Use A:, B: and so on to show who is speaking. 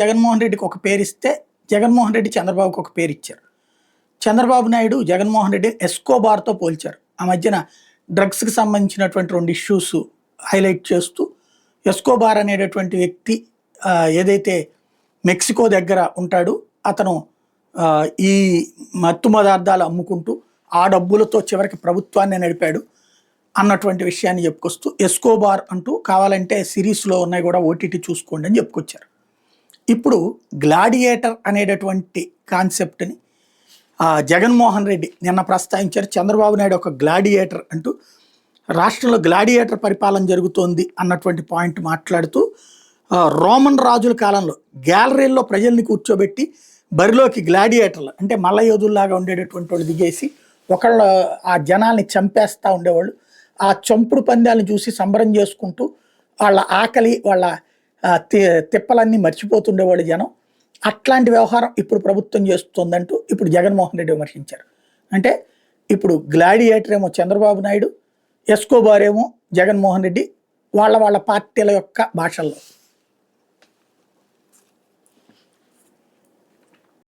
A: జగన్మోహన్ రెడ్డికి ఒక పేరు ఇస్తే జగన్మోహన్ రెడ్డి చంద్రబాబుకి ఒక పేరు ఇచ్చారు. చంద్రబాబు నాయుడు జగన్మోహన్ రెడ్డి ఎస్కోబార్తో పోల్చారు. ఆ మధ్యన డ్రగ్స్కి సంబంధించినటువంటి 2 ఇష్యూస్ హైలైట్ చేస్తూ ఎస్కోబార్ అనేటటువంటి వ్యక్తి ఏదైతే మెక్సికో దగ్గర ఉంటాడో అతను ఈ మత్తు పదార్థాలు అమ్ముకుంటూ ఆ డబ్బులతో చివరికి ప్రభుత్వాన్ని నడిపాడు అన్నటువంటి విషయాన్ని చెప్పుకొస్తూ ఎస్కోబార్ అంటూ కావాలంటే సిరీస్లో ఉన్నాయి కూడా ఓటీటీ చూసుకోండి అని చెప్పుకొచ్చారు. ఇప్పుడు గ్లాడియేటర్ అనేటటువంటి కాన్సెప్ట్ని జగన్మోహన్ రెడ్డి నిన్న ప్రస్తావించారు. చంద్రబాబు నాయుడు ఒక గ్లాడియేటర్ అంటూ రాష్ట్రంలో గ్లాడియేటర్ పరిపాలన జరుగుతోంది అన్నటువంటి పాయింట్ మాట్లాడుతూ రోమన్ రాజుల కాలంలో గ్యాలరీల్లో ప్రజల్ని కూర్చోబెట్టి బరిలోకి గ్లాడియేటర్లు అంటే మల్ల యోధుల్లాగా ఉండేటటువంటి వాళ్ళు దిగేసి ఒకళ్ళ ఆ జనాల్ని చంపేస్తూ ఉండేవాళ్ళు. ఆ చంపుడు పందాలను చూసి సంబరం చేసుకుంటూ వాళ్ళ ఆకలి వాళ్ళ తిప్పలన్నీ మర్చిపోతుండేవాళ్ళు జనం. అట్లాంటి వ్యవహారం ఇప్పుడు ప్రభుత్వం చేస్తుందంటూ ఇప్పుడు జగన్మోహన్ రెడ్డి విమర్శించారు. అంటే ఇప్పుడు గ్లాడియేటర్ ఏమో చంద్రబాబు నాయుడు, ఎస్కోబార్ ఏమో జగన్మోహన్ రెడ్డి, వాళ్ళ పార్టీల యొక్క భాషల్లో.